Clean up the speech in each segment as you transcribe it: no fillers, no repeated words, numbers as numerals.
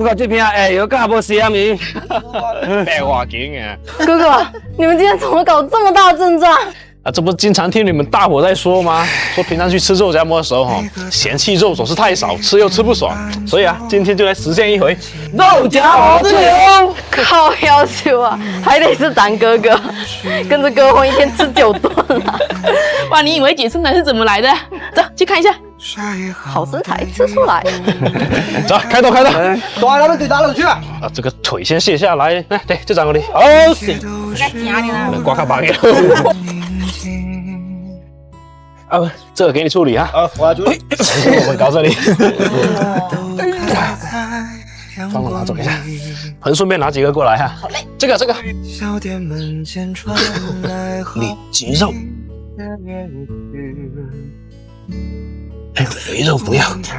到这片，哎，有干无事啊咪？白话经啊！哥哥，你们今天怎么搞这么大的阵仗？啊，这不是经常听你们大伙在说吗？说平常去吃肉夹馍的时候，嫌弃肉总是太少，吃又吃不爽，所以啊，今天就来实现一回肉夹馍自由。靠要求啊，还得是咱哥哥，跟着哥混一天吃9顿啊！哇，你以为姐身材是怎么来的？走去看一下。好身材吃出来。走，开动开动！大佬对大佬去啊！啊，这个腿先卸下来，来，对，就这样的。好，行。刮卡巴给。啊，这个给你处理啊。我要处理。我们搞这里。帮我拿走一下，盆顺便拿几个过来哈。好嘞，这个。里脊肉，还有肥肉不要。再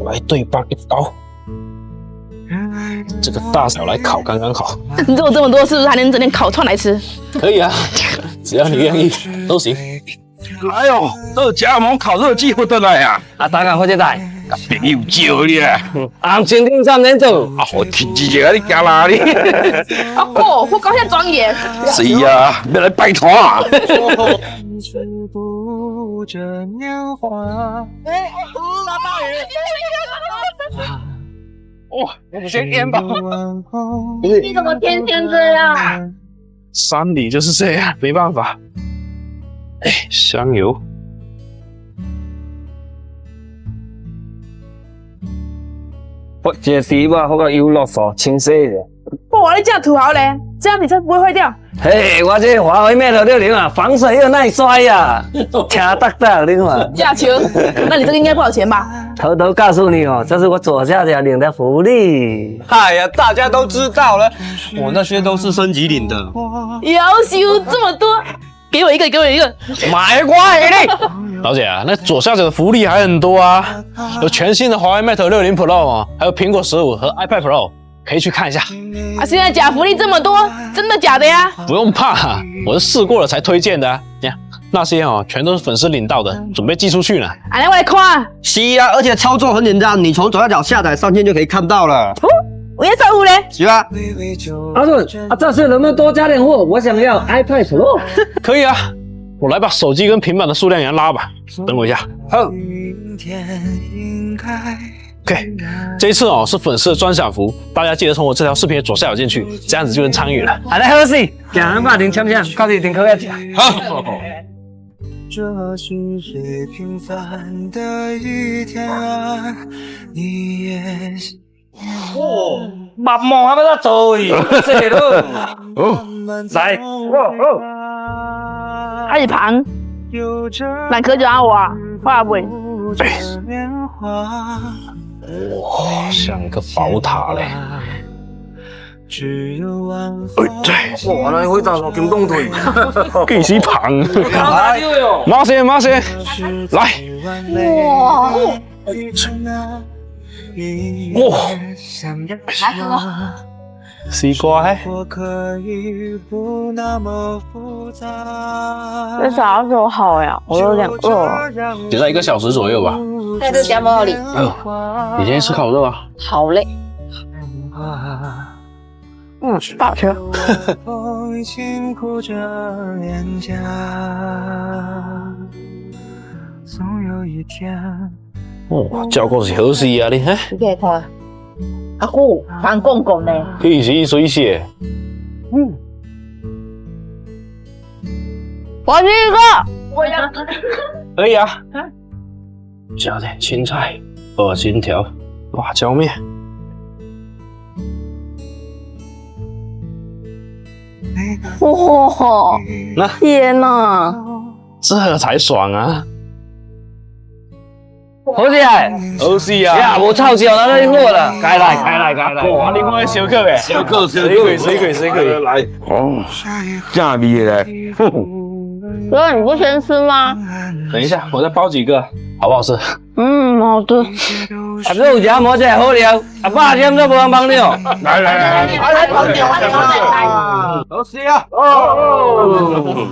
来对半一刀。这个大小来烤刚刚好。肉这么多，是不是还能整点烤串来吃？可以啊，只要你愿意都行。哎呦，肉夹馍烤肉机会得来呀！啊，大家好些大，朋友招你啊！啊，前天3年做，啊，我天几日你加哪里？啊嚯，我搞下庄严。是呀，要来拜托啊！哦，我们先点吧。你怎么天天这样？山里就是这样，没办法。哎，香油。我这底吧，那个油落手清洗的。哇，你这样土豪嘞，这样你才不会坏掉。嘿，我这华为 Mate 60啊，防水又耐摔呀，卡哒哒的嘛。假球，那你这个应该不少钱吧？偷偷告诉你哦，这是我左下角领的福利。哎呀，大家都知道了，我那些都是升级领的。要求这么多，给我一个，给我一个。买瓜给你。老姐啊，那左下角的福利还很多啊，有全新的华为 Mate 60 Pro 哦，还有苹果15和 iPad Pro。可以去看一下啊！现在假福利这么多，真的假的呀？不用怕，我是试过了才推荐的啊。你看那些哦，全都是粉丝领到的，准备寄出去呢。来，我来看。是啊，而且操作很简单，你从左下角下载上线就可以看到了。哦，我要扫五嘞。是啊。阿顺啊，这次能不能多加点货？我想要 iPad Pro。可以啊，我来把手机跟平板的数量也拉吧。等我一下。好。OK， 这一次哦是粉丝的专享服，大家记得从我这条视频的左下角进去，这样子就能参与了。好来喝水，讲话停，呛不呛？告诉你停口要讲。好。这是最平凡的一天啊，你也哦，麻木还没得做伊，这咯。哦，来，阿一盘，那可就按我啊，花不？哇，像个宝塔嘞！哇，那会长我金动腿，继续胖。马先，来！哇！哇！西瓜嘿！这啥时候好呀？我有点饿了。就在1个小时左右吧。在这夹馍里。你今天吃烤肉啊？好嘞。不好吃。哦，照顾是好事啊你嘿。你给看。阿姑，反公公呢？屁是水血。我去一个。我要。可以啊。加点青菜、2金条、辣椒面。哇！那天哪！这才爽啊！好姐，好事啊！呀，无臭笑那里货了，该来。哇，另外小客诶，小客，水鬼，来。哦，正味嘞。哥，你不先吃吗？等一下，我再包几个，好不好吃？好吃。啊，肉夹馍真好料，啊，8点都无人帮你哦。来，来，好事啊！哦。